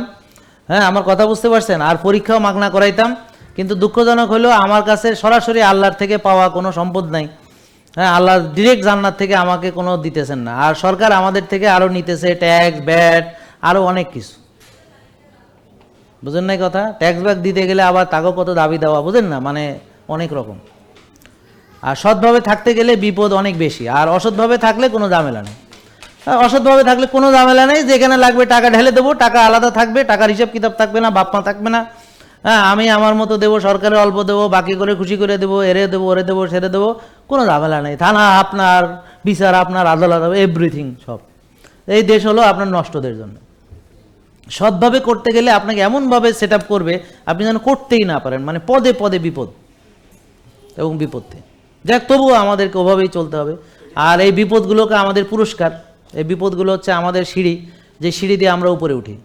হ্যাঁ, আমার কথা বুঝতে পারছেন, আর পরীক্ষাও মাগনা করাইতাম, কিন্তু দুঃখজনক হলো আমার কাছে সরাসরি আল্লাহর থেকে পাওয়া কোনো সম্পদ নাই। হ্যাঁ, আল্লাহ ডিরেক্ট জান্নাত থেকে আমাকে কোনো দিতেছেন না, আর সরকার আমাদের থেকে আরও নিতেছে ট্যাক্স, ব্যাট, আরও অনেক কিছু। বুঝেন নাই কথা? ট্যাক্স ব্যাক দিতে গেলে আবার তাকেও কত দাবি দেওয়া, বুঝেন না, মানে অনেক রকম। আর সৎভাবে থাকতে গেলে বিপদ অনেক বেশি, আর অসৎভাবে থাকলে কোনো ঝামেলা নেই। অসৎভাবে থাকলে কোনো ঝামেলা নেই, যেখানে লাগবে টাকা ঢেলে দেবো, টাকা আলাদা থাকবে, টাকার হিসাব কিতাব থাকবে না, বাপ মা থাকবে না। হ্যাঁ, আমি আমার মতো দেবো, সরকারের অল্প দেবো, বাকি করে খুশি করে দেবো, এরে দেবো, ওরে দেবো, সেরে দেবো, কোনো ঝামেলা নেই। থানা আপনার, বিচার আপনার, আদালত এভরিথিং সব। এই দেশ হলো আপনার নষ্টদের জন্য। সৎভাবে করতে গেলে আপনাকে এমনভাবে সেট আপ করবে আপনি যেন করতেই না পারেন, মানে পদে পদে বিপদ এবং বিপত্তি। যাক, তবুও আমাদেরকে ওভাবেই চলতে হবে। আর এই বিপদগুলোকে আমাদের পুরস্কার, এই বিপদগুলো হচ্ছে আমাদের সিঁড়ি, যে সিঁড়ি দিয়ে আমরা উপরে উঠি।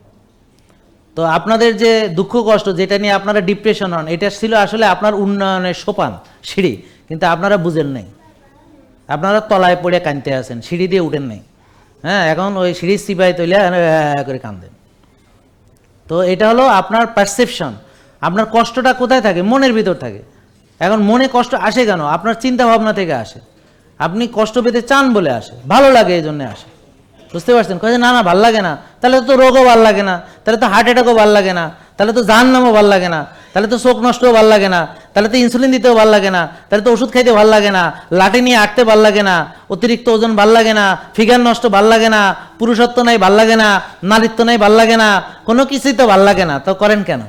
তো আপনাদের যে দুঃখ কষ্ট, যেটা নিয়ে আপনারা ডিপ্রেশন হন, এটা ছিল আসলে আপনার উন্নয়নের সোপান, সিঁড়ি, কিন্তু আপনারা বুঝেন নাই। আপনারা তলায় পড়ে কাঁদতে আছেন, সিঁড়ি দিয়ে উঠেন নাই। হ্যাঁ, এখন ওই সিঁড়ির সিপাই তৈলে করে কাঁদেন। তো এটা হলো আপনার পারসেপশন। আপনার কষ্টটা কোথায় থাকে? মনের ভিতর থাকে। এখন মনে কষ্ট আসে কেন? আপনার চিন্তা ভাবনা থেকে আসে। আপনি কষ্ট পেতে চান বলে আসে, ভালো লাগে এই জন্যে আসে। বুঝতে পারছেন? কয়ে না ভাল লাগে না, তাহলে তো রোগও ভাল লাগে না, তাহলে তো হার্ট অ্যাটাকও ভাল লাগে না, তাহলে তো জাহান্নামও ভাল লাগে না, তাহলে তো চোখ নষ্টও ভাল লাগে না, তাহলে তো ইনসুলিন দিতেও ভাল লাগে না, তাহলে তো ওষুধ খাইতে ভাল লাগে না, লাঠি নিয়ে আঁকতে ভাল লাগে না, অতিরিক্ত ওজন ভাল লাগে না, ফিগার নষ্ট ভাল লাগে না, পুরুষত্ব নাই ভাল লাগে না, নারীত্ব নাই ভাল লাগে না, কোনো কিছুই তো ভাল লাগে না। তো করেন কেন?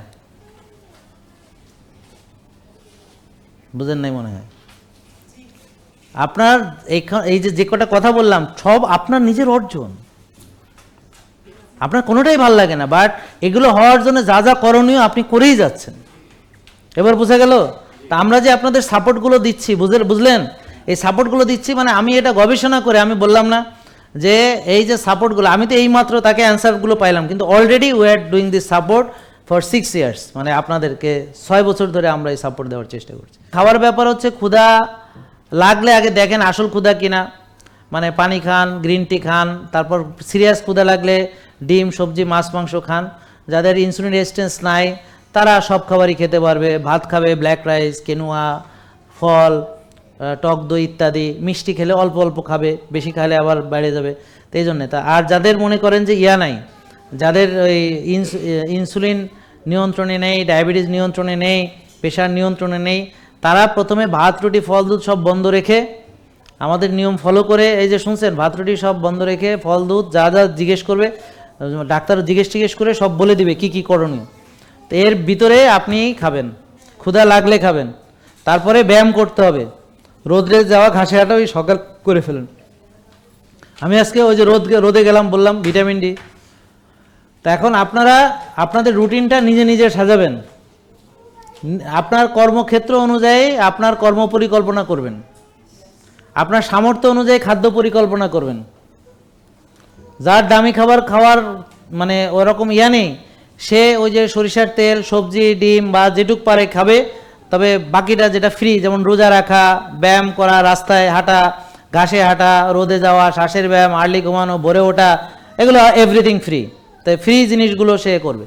বুঝেন নাই মনে হয়। আপনার এই যে কটা কথা বললাম সব আপনার নিজের অর্জন, আপনার কোনোটাই ভাল লাগে না, বাট এগুলো হওয়ার জন্য যা যা করণীয় আপনি করেই যাচ্ছেন। এবার বোঝা গেল? তা আমরা যে আপনাদের সাপোর্টগুলো দিচ্ছি, বুঝলেন? এই সাপোর্টগুলো দিচ্ছি মানে আমি এটা গবেষণা করে আমি বললাম না যে এই যে সাপোর্টগুলো, আমি তো এইমাত্র তাকে অ্যান্সারগুলো পাইলাম, কিন্তু already we are doing this support for 6 years, মানে আপনাদেরকে 6 বছর ধরে আমরা এই সাপোর্ট দেওয়ার চেষ্টা করছি। খাওয়ার ব্যাপার হচ্ছে ক্ষুধা লাগলে আগে দেখেন আসল ক্ষুধা কিনা, মানে পানি খান, গ্রিন টি খান, তারপর সিরিয়াস ক্ষুধা লাগলে ডিম, সবজি, মাছ, মাংস খান। যাদের ইনসুলিন রেজিস্ট্যান্স নাই তারা সব খাবারই খেতে পারবে, ভাত খাবে, ব্ল্যাক রাইস, কেনুয়া, ফল, টক দই ইত্যাদি, মিষ্টি খেলে অল্প অল্প খাবে, বেশি খেলে আবার বেড়ে যাবে। তো এই জন্যে আর যাদের মনে করেন যে নাই, যাদের ওই ইনসুলিন নিয়ন্ত্রণে নেই, ডায়াবেটিস নিয়ন্ত্রণে নেই, প্রেশার নিয়ন্ত্রণে নেই, তারা প্রথমে ভাত রুটি ফল দুধ সব বন্ধ রেখে আমাদের নিয়ম ফলো করে, এই যে শুনছেন, ভাত রুটি সব বন্ধ রেখে ফল দুধ যা যা জিজ্ঞেস করবে, ডাক্তার জিজ্ঞেস করে সব বলে দিবে কি কি করণীয়। তো এর ভিতরে আপনি খাবেন, ক্ষুধা লাগলে খাবেন, তারপরে ব্যায়াম করতে হবে, রোদে যাওয়া, ঘাসে হাঁটা ওই সকাল করে ফেলেন। আমি আজকে ওই যে রোদে গেলাম বললাম, ভিটামিন ডি। তা এখন আপনারা আপনাদের রুটিনটা নিজে নিজে সাজাবেন, আপনার কর্মক্ষেত্র অনুযায়ী আপনার কর্ম পরিকল্পনা করবেন, আপনার সামর্থ্য অনুযায়ী খাদ্য পরিকল্পনা করবেন। যার দামি খাবার খাওয়ার মানে ওরকম নেই, সে ওই যে সরিষার তেল, সবজি, ডিম বা যেটুক পারে খাবে, তবে বাকিটা যেটা ফ্রি, যেমন রোজা রাখা, ব্যায়াম করা, রাস্তায় হাঁটা, ঘাসে হাঁটা, রোদে যাওয়া, শ্বাসের ব্যায়াম, আর্লি ঘুমানো, ভোরে ওঠা, এগুলো এভরিথিং ফ্রি। তাই ফ্রি জিনিসগুলো সে করবে,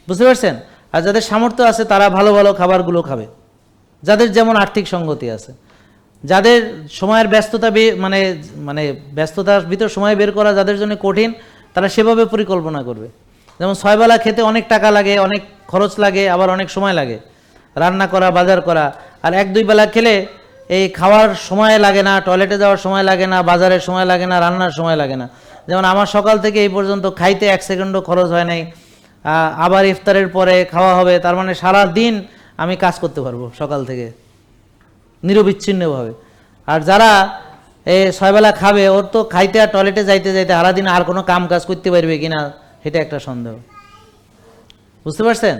বুঝতে পারছেন? আর যাদের সামর্থ্য আছে তারা ভালো ভালো খাবারগুলো খাবে, যাদের যেমন আর্থিক সঙ্গতি আছে। যাদের সময়ের ব্যস্ততা মানে মানে ব্যস্ততার ভিতর সময় বের করা যাদের জন্য কঠিন, তারা সেভাবে পরিকল্পনা করবে। যেমন 6 বেলা খেতে অনেক টাকা লাগে, অনেক খরচ লাগে, আবার অনেক সময় লাগে রান্না করা, বাজার করা। আর 1-2 বেলা খেলে এই খাওয়ার সময় লাগে না, টয়লেটে যাওয়ার সময় লাগে না, বাজারের সময় লাগে না, রান্নার সময় লাগে না। যেমন আমার সকাল থেকে এই পর্যন্ত খাইতে 1 সেকেন্ডও খরচ হয় নাই, আবার ইফতারের পরে খাওয়া হবে, তার মানে সারা দিন আমি কাজ করতে পারবো সকাল থেকে নিরবিচ্ছিন্নভাবে। আর যারা এই 6 বেলা খাবে, ওর তো খাইতে আর টয়লেটে যাইতে যাইতে সারাদিন আর কোনো কাম কাজ করতে পারবে কিনা এটা একটা সন্দেহ, বুঝতে পারছেন?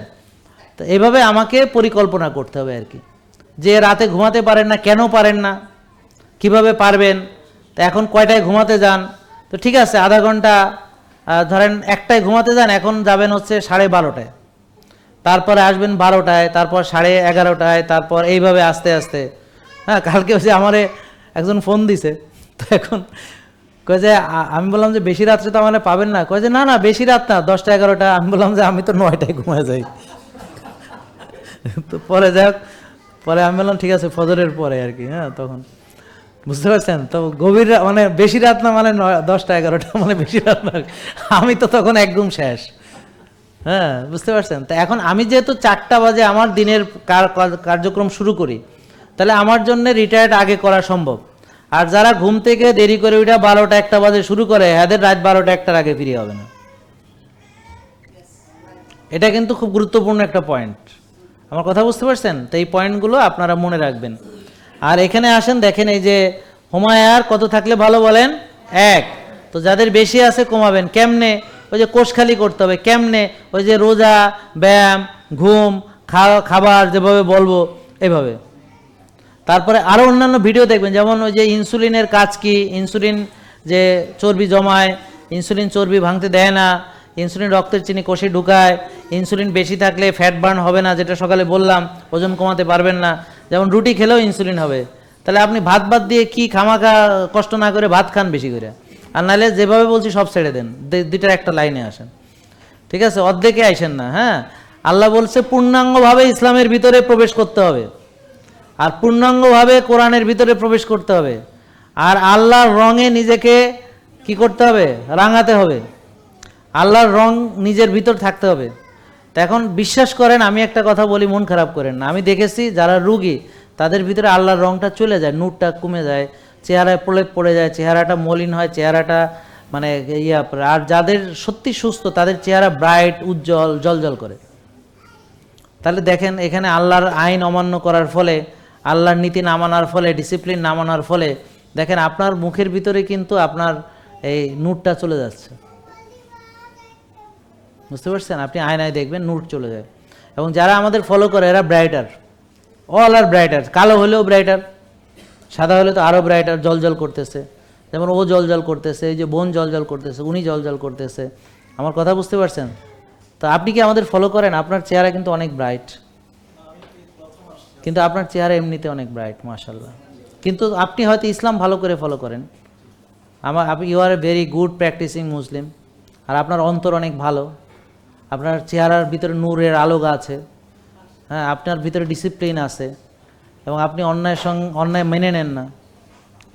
তো এইভাবে আমাকে পরিকল্পনা করতে হবে আর কি, যে রাতে ঘুমাতে পারেন না, কেন পারেন না, কিভাবে পারবেন। তো এখন কয়টায় ঘুমাতে যান? তো ঠিক আছে, আধা ঘন্টা, ধরেন 1টায় ঘুমাতে যান, এখন যাবেন হচ্ছে 12:30টায়, তারপরে আসবেন 12টায়, তারপর 11:30টায়, তারপর এইভাবে আস্তে আস্তে। হ্যাঁ, কালকে হচ্ছে আমারে একজন ফোন দিছে, তো এখন কয়ে যে আমি বললাম যে বেশি রাত্রে তো আমার পাবেন না, কয়ে যে না না বেশি রাত না, 10টা-11টা। আমি বললাম যে আমি তো 9টায় ঘুমায় যাই। তো পরে যাক, পরে আমি বললাম ঠিক আছে ফজরের পরে আর কি। হ্যাঁ, তখন বুঝতে পারছেন তো, গভীর মানে বেশি রাত না মানে 10টা-11টা মানে বেশি রাত না, আমি তো তখন একদম শেষ। হ্যাঁ, বুঝতে পারছেন? তো এখন আমি যেহেতু 4টা বাজে আমার দিনের কার্যক্রম শুরু করি, তাহলে আমার জন্য রিটায়ার্ড আগে করা সম্ভব। আর যারা ঘুম থেকে দেরি করে ওইটা 12টা-1টা বাজে শুরু করে, এদের রাত 12টা-1টার আগে ফিরে হবে না। এটা কিন্তু খুব গুরুত্বপূর্ণ একটা পয়েন্ট, আমার কথা বুঝতে পারছেন? তো এই পয়েন্টগুলো আপনারা মনে রাখবেন। আর এখানে আসেন, দেখেন এই যে হুমায়ার কত থাকলে ভালো বলেন? 1। তো যাদের বেশি আছে কমাবেন কেমনে? ওই যে কোষ খালি করতে হবে কেমনে? ওই যে রোজা, ব্যায়াম, ঘুম, খাবার যেভাবে বলবো এইভাবে। তারপরে আরও অন্যান্য ভিডিও দেখবেন, যেমন ওই যে ইনসুলিনের কাজ কি, ইনসুলিন যে চর্বি জমায়, ইনসুলিন চর্বি ভাঙতে দেয় না, ইনসুলিন রক্তের চিনি কোষে ঢুকায়, ইনসুলিন বেশি থাকলে ফ্যাট বার্ন হবে না, যেটা সকালে বললাম, ওজন কমাতে পারবেন না। যেমন রুটি খেলেও ইনসুলিন হবে, তাহলে আপনি ভাত দিয়ে কি খামাখা কষ্ট না করে ভাত খান বেশি করে, আর নাহলে যেভাবে বলছি সব ছেড়ে দেন, দুইটার একটা লাইনে আসেন, ঠিক আছে? অর্ধেকে আইসেন না। হ্যাঁ, আল্লাহ বলছে পূর্ণাঙ্গভাবে ইসলামের ভিতরে প্রবেশ করতে হবে, আর পূর্ণাঙ্গভাবে কোরআনের ভিতরে প্রবেশ করতে হবে, আর আল্লাহর রঙে নিজেকে কি করতে হবে? রাঙাতে হবে, আল্লাহর রং নিজের ভিতর থাকতে হবে। তো এখন বিশ্বাস করেন, আমি একটা কথা বলি, মন খারাপ করেন না, আমি দেখেছি যারা রুগী তাদের ভিতরে আল্লাহর রংটা চলে যায়, নূরটা কমে যায়, চেহারায় প্রলেপ পড়ে যায়, চেহারাটা মলিন হয়, চেহারাটা মানে আর যাদের সত্যি সুস্থ তাদের চেহারা ব্রাইট, উজ্জ্বল, জলজল করে। তাহলে দেখেন এখানে আল্লাহর আইন অমান্য করার ফলে, আল্লাহর নীতি না মানার ফলে, ডিসিপ্লিন না মানার ফলে দেখেন আপনার মুখের ভিতরে কিন্তু আপনার এই নূরটা চলে যাচ্ছে, বুঝতে পারছেন? আপনি আয়নায় দেখবেন নূর চলে যায়। এবং যারা আমাদের ফলো করে এরা ব্রাইটার, অল আর ব্রাইটার, কালো হলেও ব্রাইটার, সাদা হলে তো আরও ব্রাইটার, জলজল করতেছে। যেমন ও জলজল করতেছে, এই যে বোন জলজল করতেছে, উনি জলজল করতেছে। আমার কথা বুঝতে পারছেন? তো আপনি কি আমাদের ফলো করেন? আপনার চেহারা কিন্তু অনেক ব্রাইট, কিন্তু আপনার চেহারা এমনিতে অনেক ব্রাইট, মাশাল্লাহ। কিন্তু আপনি হয়তো ইসলাম ভালো করে ফলো করেন, আপনি you are a very good practising Muslim, আর আপনার অন্তর অনেক ভালো, আপনার চেহারার ভিতরে নূরের আলোক আছে, হ্যাঁ, আপনার ভিতরে ডিসিপ্লিন আছে, এবং আপনি অন্যায় মেনে নেন না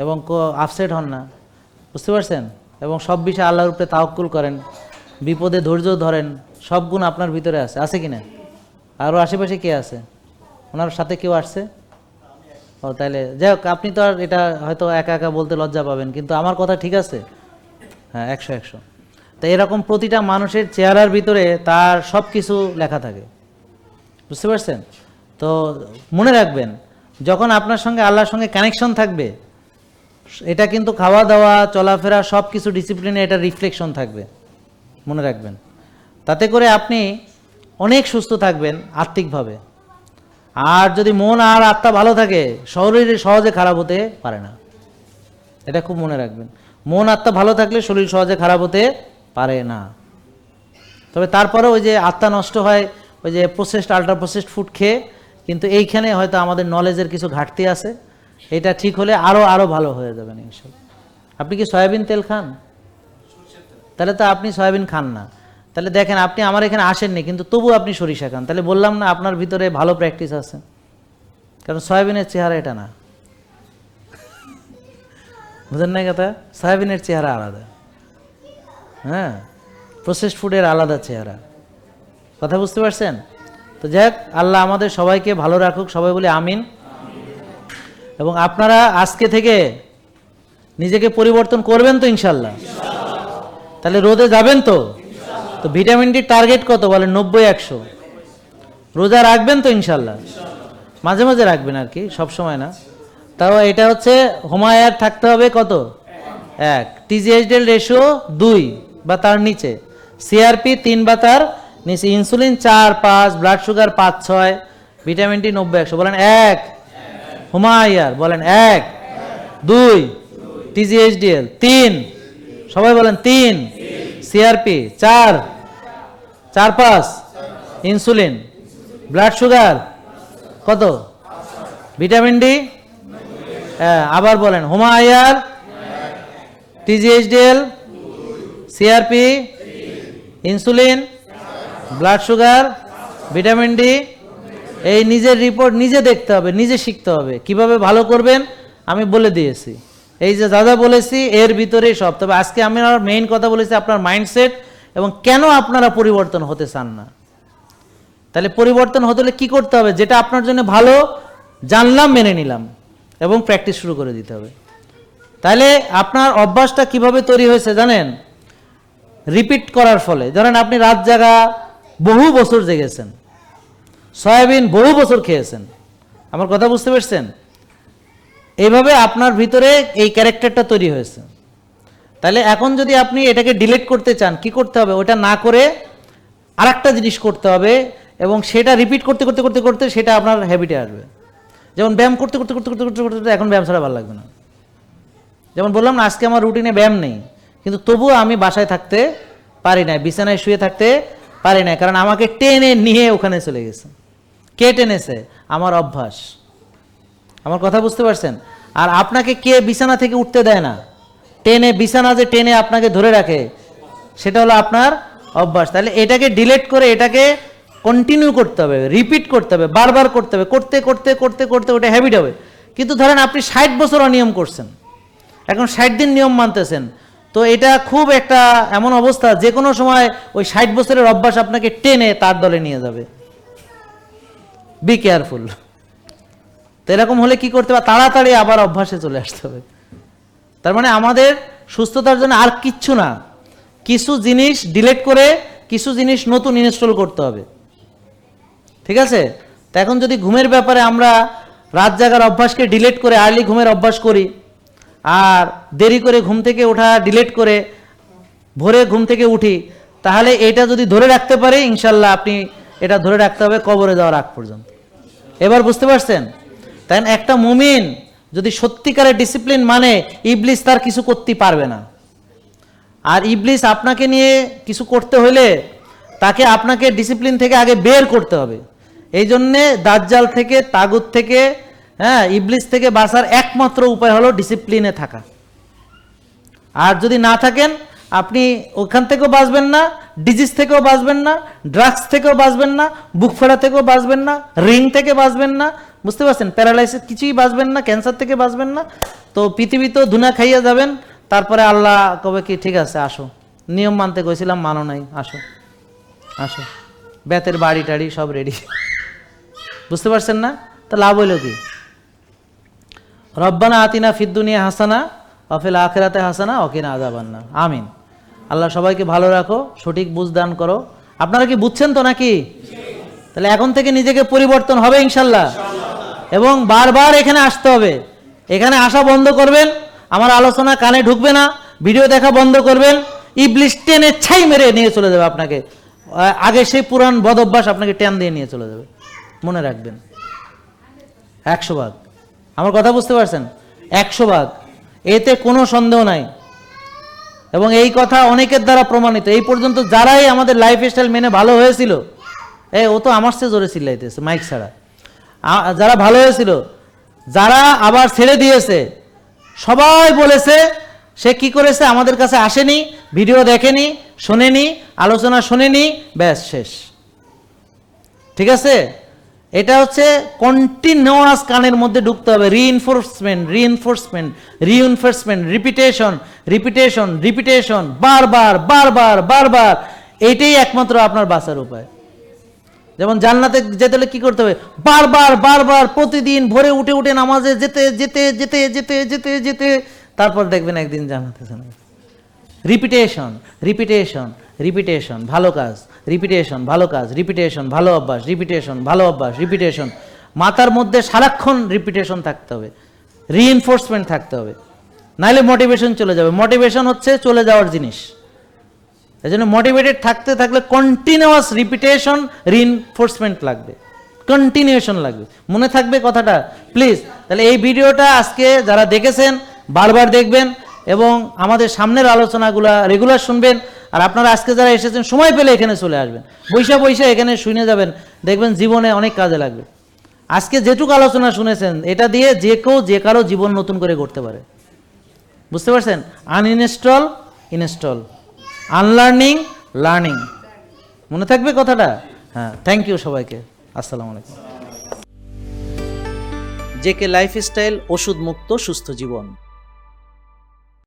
এবং আপসেট হন না, বুঝতে পারছেন, এবং সব বিষয়ে আল্লাহর উপরে তাওয়াক্কুল করেন, বিপদে ধৈর্য ধরেন, সব গুণ আপনার ভিতরে আছে কি না? আরও আশেপাশে কে আছে? ওনার সাথে কেউ আসছে? ও তাহলে যাই হোক, আপনি তো আর এটা হয়তো একা একা বলতে লজ্জা পাবেন, কিন্তু আমার কথা ঠিক আছে। হ্যাঁ, 100। তো এরকম প্রতিটা মানুষের চেহারার ভিতরে তার সব কিছু লেখা থাকে, বুঝতে পারছেন? তো মনে রাখবেন, যখন আপনার সঙ্গে আল্লাহর সঙ্গে কানেকশন থাকবে, এটা কিন্তু খাওয়া দাওয়া চলাফেরা সব কিছু ডিসিপ্লিনে এটা রিফ্লেকশন থাকবে, মনে রাখবেন। তাতে করে আপনি অনেক সুস্থ থাকবেন আত্মিকভাবে। আর যদি মন আর আত্মা ভালো থাকে, শরীর সহজে খারাপ হতে পারে না, এটা খুব মনে রাখবেন। মন আত্মা ভালো থাকলে শরীর সহজে খারাপ হতে পারে না। তবে তারপরে ওই যে আত্মা নষ্ট হয় ওই যে প্রসেসড আল্ট্রা প্রসেসড ফুড খেয়ে, কিন্তু এইখানে হয়তো আমাদের নলেজের কিছু ঘাটতি আছে। এটা ঠিক হলে আরও ভালো হয়ে যাবেন ইনশাল্লাহ। আপনি কি সয়াবিন তেল খান? তাহলে তো আপনি সয়াবিন খান না। তাহলে দেখেন, আপনি আমার এখানে আসেননি কিন্তু তবু আপনি সরিষা খান, তাহলে বললাম না আপনার ভিতরে ভালো প্র্যাকটিস আছে। কারণ সয়াবিনের চেহারা এটা না, বুঝেন না কথা? সয়াবিনের চেহারা আলাদা, হ্যাঁ, প্রসেসড ফুডের আলাদা চেহারা, কথা বুঝতে পারছেন? তো যাই হোক, আল্লাহ আমাদের সবাইকে ভালো রাখুক, সবাই বলি আমিন। এবং আপনারা আজকে থেকে নিজেকে পরিবর্তন করবেন তো ইনশাল্লাহ? তাহলে রোদে যাবেন তো? তো ভিটামিন ডি টার্গেট কত বলেন? 90-100। রোজা রাখবেন তো ইনশাল্লাহ? মাঝে মাঝে রাখবেন আর কি, সব সময় না। তাও এটা হচ্ছে হোমায়ার থাকতে হবে কত? 1। টিজিএইচডিএল রেশিও 2 বা তার নিচে, সিআরপি 3 বা তার নিচে, insulin 4-5, blood sugar 5-6, vitamin D 90-100। বলেন 1 হোমায়ার, বলেন 1, 2 টিজিএইচডিএল, 3 সবাই বলেন 3 সিআরপি, 4-5 ইনসুলিন, ব্লাড সুগার কত? ভিটামিন ডি, আবার বলেন HOMA IR, TG HDL, CRP, insulin, blood sugar, vitamin D. এই নিজের রিপোর্ট নিজে দেখতে হবে, নিজে শিখতে হবে। কিভাবে ভালো করবেন আমি বলে দিয়েছি, এই যে যা বলেছি এর ভিতরেই সব। তবে আজকে আমি আমার মেইন কথা বলেছি আপনার মাইন্ডসেট এবং কেন আপনারা পরিবর্তন হতে চান না। তাহলে পরিবর্তন হতে হলে কী করতে হবে? যেটা আপনার জন্য ভালো জানলাম, মেনে নিলাম এবং প্র্যাকটিস শুরু করে দিতে হবে। তাহলে আপনার অভ্যাসটা কিভাবে তৈরি হয়েছে জানেন? রিপিট করার ফলে। ধরেন আপনি রাত জাগা বহু বছর জেগেছেন, সয়াবিন বহু বছর খেয়েছেন, আমার কথা বুঝতে পারছেন? এইভাবে আপনার ভিতরে এই ক্যারেক্টারটা তৈরি হয়েছে। তাহলে এখন যদি আপনি এটাকে ডিলিট করতে চান, কি করতে হবে? ওটা না করে আরেকটা জিনিস করতে হবে এবং সেটা রিপিট করতে করতে করতে করতে সেটা আপনার হ্যাবিটে আসবে। যেমন ব্যায়াম করতে করতে করতে করতে করতে করতে এখন ব্যায়াম ছাড়া ভালো লাগবে না। যেমন বললাম না, আজকে আমার রুটিনে ব্যায়াম নেই, কিন্তু তবুও আমি বাসায় থাকতে পারি না, বিছানায় শুয়ে থাকতে পারি না, কারণ আমাকে টেনে নিয়ে ওখানে চলে গেছে। কে টেনেছে? আমার অভ্যাস। আমার কথা বুঝতে পারছেন? আর আপনাকে কে বিছানা থেকে উঠতে দেয় না? বিছানা যে টেনে আপনাকে ধরে রাখে, সেটা হলো আপনার অভ্যাস। তাহলে এটাকে ডিলিট করে এটাকে কন্টিনিউ করতে হবে, রিপিট করতে হবে, বারবার করতে হবে, করতে করতে করতে করতে ওটা হ্যাবিট হবে। কিন্তু ধরেন আপনি 60 বছর অনিয়ম করছেন, এখন 60 দিন নিয়ম মানতেছেন, তো এটা খুব একটা এমন অবস্থা যে কোনো সময় ওই 60 বছরের অভ্যাস আপনাকে টেনে তার দলে নিয়ে যাবে। Be careful. তো এরকম হলে কি করতে হবে? তাড়াতাড়ি আবার অভ্যাসে চলে আসতে হবে। তার মানে আমাদের সুস্থতার জন্য আর কিচ্ছু না, কিছু জিনিস ডিলিট করে কিছু জিনিস নতুন ইনস্টল করতে হবে, ঠিক আছে? তো এখন যদি ঘুমের ব্যাপারে আমরা রাত জাগার অভ্যাসকে ডিলিট করে আর্লি ঘুমের অভ্যাস করি, আর দেরি করে ঘুম থেকে ওঠা ডিলিট করে ভোরে ঘুম থেকে উঠি, তাহলে এটা যদি ধরে রাখতে পারি ইনশাল্লাহ, আপনি এটা ধরে রাখতে হবে কবরে যাওয়ার আগ পর্যন্ত। এবার বুঝতে পারছেন? তাই একটা মুমিন যদি সত্যিকারের ডিসিপ্লিন মানে, ইবলিস তার কিছু করতে পারবে না। আর ইবলিস আপনাকে নিয়ে কিছু করতে হলে তাকে আপনাকে ডিসিপ্লিন থেকে আগে বের করতে হবে। এই জন্যে দাজ্জাল থেকে, তাগুত থেকে, ইবলিস থেকে বাঁচার একমাত্র উপায় হলো ডিসিপ্লিনে থাকা। আর যদি না থাকেন, আপনি ওখান থেকেও বাঁচবেন না, ডিজিজ থেকেও বাঁচবেন না, ড্রাগস থেকেও বাঁচবেন না, বুক ফেড়া থেকেও বাঁচবেন না, রিং থেকে বাঁচবেন না, বুঝতে পারছেন? প্যারালাইসিস কিছুই বাঁচবেন না, ক্যান্সার থেকে বাঁচবেন না, তো পৃথিবীতেও ধুনা খাইয়া যাবেন। তারপরে আল্লাহ কবে কি ঠিক আছে আসো, নিয়ম মানতে গেছিলাম মানো নাই, আসো আসো, বেতের বাড়ি টাড়ি সব রেডি। বুঝতে পারছেন না? তা লাভ হইল কি? রব্বানা আতিনা ফিদ দুনিয়া হাসানা ওয়া ফিল আখিরাতি হাসানা ওয়া কিনা আযাবান্নার। আমিন। আল্লাহ সবাইকে ভালো রাখো, সঠিক বুঝ দান করো। আপনারা কি বুঝছেন তো নাকি? তাহলে এখন থেকে নিজেকে পরিবর্তন হবে ইনশাল্লাহ, এবং বারবার এখানে আসতে হবে। এখানে আসা বন্ধ করবেন, আমার আলোচনা কানে ঢুকবে না, ভিডিও দেখা বন্ধ করবেন। ইবলিস টেনে ছাই মেরে নিয়ে চলে যাবে আপনাকে, আগে সেই পুরান বদ অভ্যাস আপনাকে টেন দিয়ে নিয়ে চলে যাবে। মনে রাখবেন 100 ভাগ। আমার কথা বুঝতে পারছেন? 100 ভাগ, এতে কোনো সন্দেহ নাই। এবং এই কথা অনেকের দ্বারা প্রমাণিত। এই পর্যন্ত যারাই আমাদের লাইফস্টাইল মেনে ভালো হয়েছিল, ও তো আমার চেয়ে জোরে চিল্লাইতেছে মাইক ছাড়া, যারা ভালো হয়েছিল, যারা আবার ছেড়ে দিয়েছে, সবাই বলেছে সে কি করেছে, আমাদের কাছে আসেনি, ভিডিও দেখেনি, শোনেনি, আলোচনা শোনেনি, ব্যাস শেষ। ঠিক আছে? এটা হচ্ছে কন্টিনিউয়াস কানের মধ্যে ঢুকতে হবে। Reinforcement, reinforcement, reinforcement, repetition, repetition, repetition, বারবার বারবার বারবার। এইটাই একমাত্র আপনার বাঁচার উপায়। যেমন জান্নাতে যেতে হলে কি করতে হবে? বারবার বারবার প্রতিদিন ভোরে উঠে উঠে নামাজে যেতে যেতে যেতে যেতে যেতে যেতে, তারপর দেখবেন একদিন জান্নাতে যাবেন। রিপিটেশন, রিপিটেশন, রিপিটেশন, ভালো কাজ, রিপিটেশন, ভালো কাজ, রিপিটেশন, ভালো অভ্যাস, রিপিটেশন, ভালো অভ্যাস, রিপিটেশন। মাথার মধ্যে সারাক্ষণ রিপিটেশন থাকতে হবে, রিইনফোর্সমেন্ট থাকতে হবে, নাইলে মোটিভেশন চলে যাবে। মোটিভেশন হচ্ছে চলে যাওয়ার জিনিস। এই জন্য মোটিভেটেড থাকতে থাকলে কন্টিনিউয়াস রিপিটেশন, রিইনফোর্সমেন্ট লাগবে, কন্টিনিউশন লাগবে। মনে থাকবে কথাটা প্লিজ। তাহলে এই ভিডিওটা আজকে যারা দেখেছেন বারবার দেখবেন, এবং আমাদের সামনের আলোচনাগুলো রেগুলার শুনবেন। আর আপনারা আজকে যারা এসেছেন সময় পেলে এখানে চলে আসবেন, বৈশা বৈশা এখানে শুনে যাবেন, দেখবেন জীবনে অনেক কাজে লাগবে। আজকে যেটুকু আলোচনা শুনেছেন এটা দিয়ে যে কেউ যে কারো জীবন নতুন করে করতে পারে। বুঝতে পারছেন? Uninstall, install, unlearning, learning. মনে থাকবে কথাটা? হ্যাঁ, থ্যাংক ইউ সবাইকে। আসসালামু আলাইকুম। জেকে লাইফস্টাইল, ওষুধ মুক্ত সুস্থ জীবন।